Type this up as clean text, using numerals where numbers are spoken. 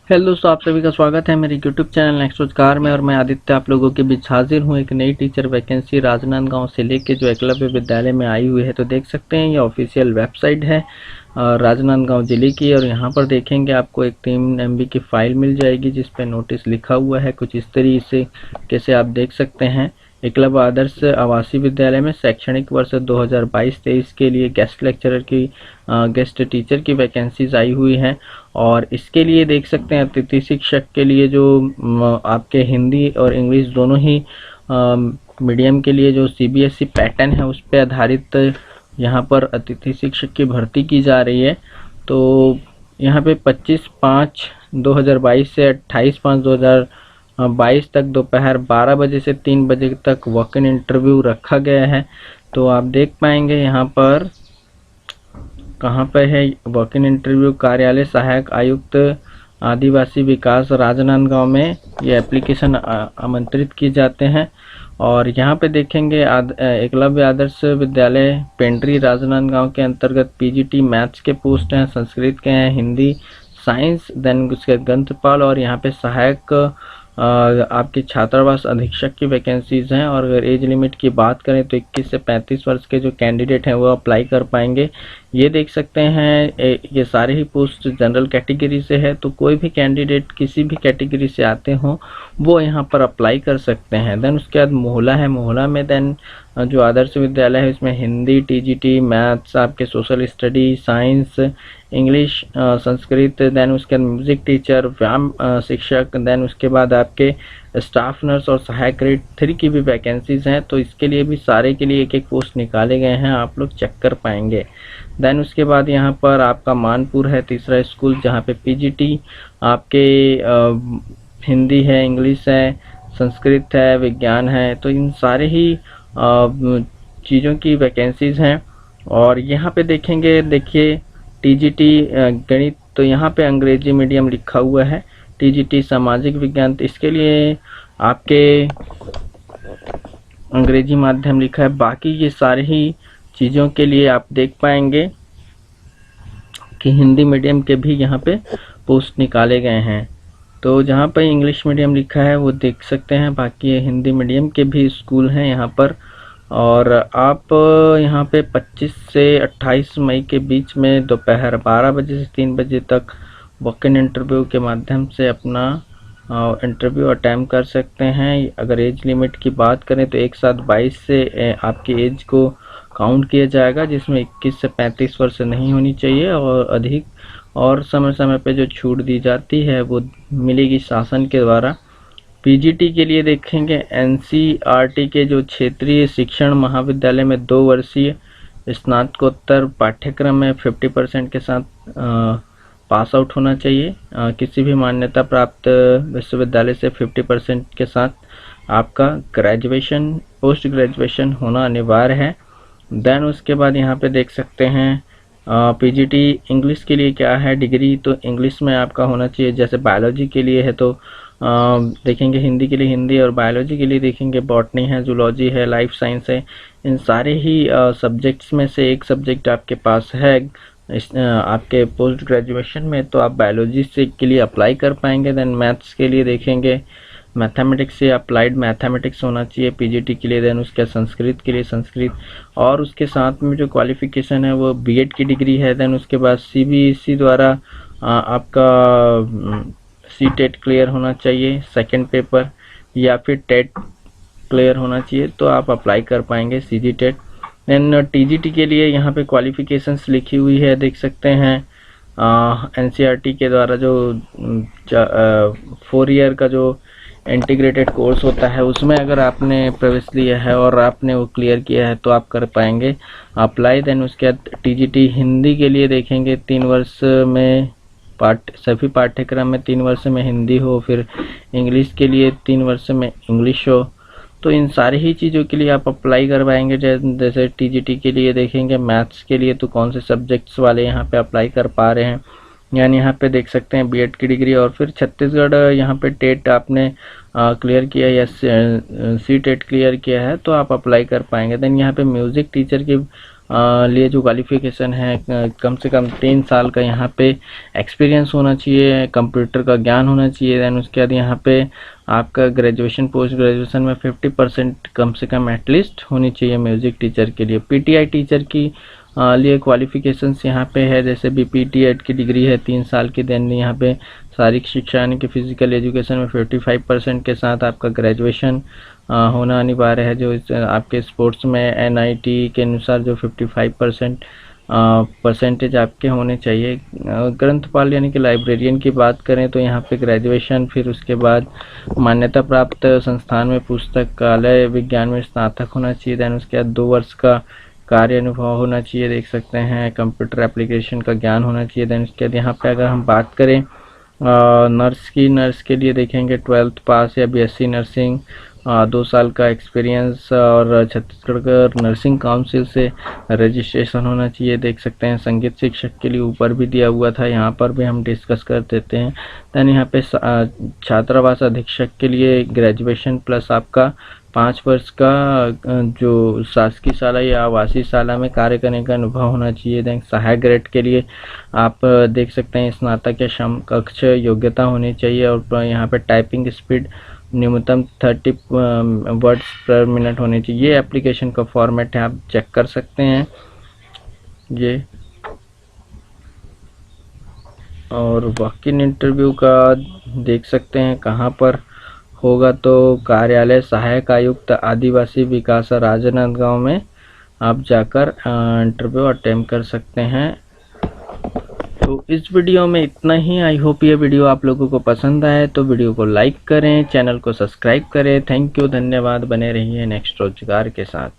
Hello दोस्तों, आप सभी का स्वागत है मेरे यूट्यूब चैनल नेक्स्ट रोजगार में। और मैं आदित्य आप लोगों के बीच हाजिर हूँ। एक नई टीचर वैकेंसी राजनांदगांव से लेके जो एकलव्य विद्यालय में आई हुई है, तो देख सकते हैं ये ऑफिशियल वेबसाइट है राजनांदगांव जिले की। और यहाँ पर देखेंगे आपको एक 3 MB की फाइल मिल जाएगी जिस पे नोटिस लिखा हुआ है कुछ इस तरीके से, कैसे आप देख सकते हैं। एकलव्य आदर्श आवासीय विद्यालय में शैक्षणिक वर्ष 2022-23 के लिए गेस्ट लेक्चरर की गेस्ट टीचर की वैकेंसीज आई हुई हैं। और इसके लिए देख सकते हैं अतिथि शिक्षक के लिए जो आपके हिंदी और इंग्लिश दोनों ही मीडियम के लिए जो CBSE पैटर्न है उस पर आधारित यहाँ पर अतिथि शिक्षक की भर्ती की जा रही है। तो यहाँ पे 25/5/2022 से 28/5/2022 तक दोपहर 12 बजे से 3 बजे तक वॉक इन इंटरव्यू रखा गया है। तो आप देख पाएंगे यहाँ पर कहाँ पे है वॉक इन इंटरव्यू, कार्यालय सहायक आयुक्त आदिवासी विकास राजनांदगांव में ये एप्लीकेशन आमंत्रित किए जाते हैं। और यहाँ पे देखेंगे एकलव्य आदर्श विद्यालय पेंड्री राजनांदगांव के अंतर्गत PGT मैथ्स के पोस्ट हैं, संस्कृत के हैं, हिंदी, साइंस, देन उसके ग्रंथपाल और यहाँ पे सहायक आपके छात्रावास अधीक्षक की वैकेंसीज हैं। और अगर एज लिमिट की बात करें तो 21 से 35 वर्ष के जो कैंडिडेट हैं वो अप्लाई कर पाएंगे। ये देख सकते हैं ये सारे ही पोस्ट जनरल कैटेगरी से है, तो कोई भी कैंडिडेट किसी भी कैटेगरी से आते हों वो यहाँ पर अप्लाई कर सकते हैं। देन उसके बाद मोहला है, मोहला में देन जो आदर्श विद्यालय है इसमें हिंदी, TGT मैथ्स, आपके social study, science, English, Sanskrit, then उसके बाद म्यूजिक टीचर, व्यायाम शिक्षक, देन उसके बाद आपके स्टाफ नर्स और सहायक ग्रेड 3 की भी वैकेंसीज हैं। तो इसके लिए भी सारे के लिए एक एक पोस्ट निकाले गए हैं, आप लोग चेक कर पाएंगे। देन उसके बाद यहाँ पर आपका मानपुर है तीसरा स्कूल जहाँ पे PGT आपके हिंदी है, इंग्लिश है, संस्कृत है, विज्ञान है, तो इन सारे ही चीज़ों की वैकेंसीज हैं। और यहाँ पे देखेंगे, देखिए TGT गणित, तो यहाँ पे अंग्रेजी मीडियम लिखा हुआ है। TGT सामाजिक विज्ञान, तो इसके लिए आपके अंग्रेजी माध्यम लिखा है। बाकी ये सारे ही चीज़ों के लिए आप देख पाएंगे कि हिंदी मीडियम के भी यहाँ पे पोस्ट निकाले गए हैं। तो जहाँ पर इंग्लिश मीडियम लिखा है वो देख सकते हैं, बाकी ये हिंदी मीडियम के भी स्कूल हैं यहाँ पर। और आप यहाँ पे 25 से 28 मई के बीच में दोपहर 12 बजे से 3 बजे तक वॉक इन इंटरव्यू के माध्यम से अपना इंटरव्यू अटेम्प्ट कर सकते हैं। अगर एज लिमिट की बात करें तो एक साथ 22 से आपकी एज को काउंट किया जाएगा, जिसमें 21 से 35 वर्ष नहीं होनी चाहिए और अधिक। और समय समय पे जो छूट दी जाती है वो मिलेगी शासन के द्वारा। PGT के लिए देखेंगे NCERT के जो क्षेत्रीय शिक्षण महाविद्यालय में 2 वर्षीय स्नातकोत्तर पाठ्यक्रम में 50% के साथ पास आउट होना चाहिए। किसी भी मान्यता प्राप्त विश्वविद्यालय से 50% के साथ आपका ग्रेजुएशन, पोस्ट ग्रेजुएशन होना अनिवार्य है। देन उसके बाद यहाँ पे देख सकते हैं PGT इंग्लिश के लिए क्या है डिग्री, तो इंग्लिश में आपका होना चाहिए। जैसे बायोलॉजी के लिए है तो देखेंगे हिंदी के लिए हिंदी, और बायोलॉजी के लिए देखेंगे बॉटनी है, जूलॉजी है, लाइफ साइंस है। इन सारे ही सब्जेक्ट्स में से एक सब्जेक्ट आपके पास है आपके पोस्ट ग्रेजुएशन में, तो आप बायोलॉजी से के लिए अप्लाई कर पाएंगे। देन मैथ्स के लिए देखेंगे मैथमेटिक्स से अप्लाइड मैथमेटिक्स होना चाहिए PGT के लिए। देन उसके संस्कृत के लिए संस्कृत, और उसके साथ में जो क्वालिफिकेशन है वो B.Ed की डिग्री है। देन उसके बाद CBSE द्वारा आपका CTET क्लियर होना चाहिए सेकंड पेपर, या फिर TET क्लियर होना चाहिए, तो आप अप्लाई कर पाएंगे CGTET। देन TGT के लिए यहाँ पे क्वालिफिकेशंस लिखी हुई है, देख सकते हैं NCERT के द्वारा जो 4 ईयर का जो इंटीग्रेटेड कोर्स होता है उसमें अगर आपने प्रवेश लिया है और आपने वो क्लियर किया है तो आप कर पाएंगे अप्लाई। देन उसके बाद TGT हिंदी के लिए देखेंगे 3 वर्ष में सभी पाठ्यक्रम में 3 वर्ष में हिंदी हो, फिर इंग्लिश के लिए 3 वर्ष में इंग्लिश हो। तो इन सारी ही चीज़ों के लिए आप अप्लाई करवाएंगे। जैसे TGT के लिए देखेंगे मैथ्स के लिए तो कौन से सब्जेक्ट्स वाले यहाँ पे अप्लाई कर पा रहे हैं, यानी यहाँ पे देख सकते हैं B.Ed की डिग्री, और फिर छत्तीसगढ़ यहाँ पे टेट आपने क्लियर किया या CTET क्लियर किया है तो आप अप्लाई कर पाएंगे। देन यहाँ पे म्यूज़िक टीचर की लिए जो क्वालिफ़िकेशन है कम से कम 3 साल का यहाँ पे एक्सपीरियंस होना चाहिए, कंप्यूटर का ज्ञान होना चाहिए। दैन उसके बाद यहाँ पे आपका ग्रेजुएशन पोस्ट ग्रेजुएशन में 50% कम से कम एटलीस्ट होनी चाहिए म्यूज़िक टीचर के लिए। पीटीआई टीचर की लिए क्वालिफ़िकेशंस यहाँ पे है, जैसे भी पीटीएड की डिग्री है 3 साल की। दैन यहाँ पे शारीरिक शिक्षा यानी कि फिजिकल एजुकेशन में 55% के साथ आपका ग्रेजुएशन होना अनिवार्य है। जो आपके स्पोर्ट्स में एनआईटी के अनुसार जो 55% परसेंटेज आपके होने चाहिए। ग्रंथपाल यानी कि लाइब्रेरियन की बात करें तो यहाँ पे ग्रेजुएशन, फिर उसके बाद मान्यता प्राप्त संस्थान में पुस्तकालय विज्ञान में स्नातक होना चाहिए। दैन उसके बाद 2 वर्ष का कार्य अनुभव होना चाहिए, देख सकते हैं। कंप्यूटर एप्लीकेशन का ज्ञान होना चाहिए। दैन उसके बाद यहाँ पे अगर हम बात करें नर्स के लिए देखेंगे 12th पास या बीएससी नर्सिंग, 2 साल का एक्सपीरियंस और छत्तीसगढ़ नर्सिंग काउंसिल से रजिस्ट्रेशन होना चाहिए, देख सकते हैं। संगीत शिक्षक के लिए ऊपर भी दिया हुआ था, यहाँ पर भी हम डिस्कस कर देते हैं। दैन यहाँ पे छात्रावास अधीक्षक के लिए ग्रेजुएशन प्लस आपका 5 वर्ष का जो शासकीय शाला या आवासीय शाला में कार्य करने का अनुभव होना चाहिए। दैन सहायक ग्रेड के लिए आप देख सकते हैं स्नातक या समकक्ष योग्यता होनी चाहिए, और यहाँ पे टाइपिंग स्पीड न्यूनतम 30 वर्ड्स पर मिनट होनी चाहिए। ये एप्लीकेशन का फॉर्मेट है, आप चेक कर सकते हैं ये। और वॉक इन इंटरव्यू का देख सकते हैं कहाँ पर होगा, तो कार्यालय सहायक आयुक्त आदिवासी विकास राजनांदगांव में आप जाकर इंटरव्यू अटेम्प्ट कर सकते हैं। तो इस वीडियो में इतना ही। आई होप ये वीडियो आप लोगों को पसंद आए, तो वीडियो को लाइक करें, चैनल को सब्सक्राइब करें। थैंक यू, धन्यवाद। बने रहिए नेक्स्ट रोजगार के साथ।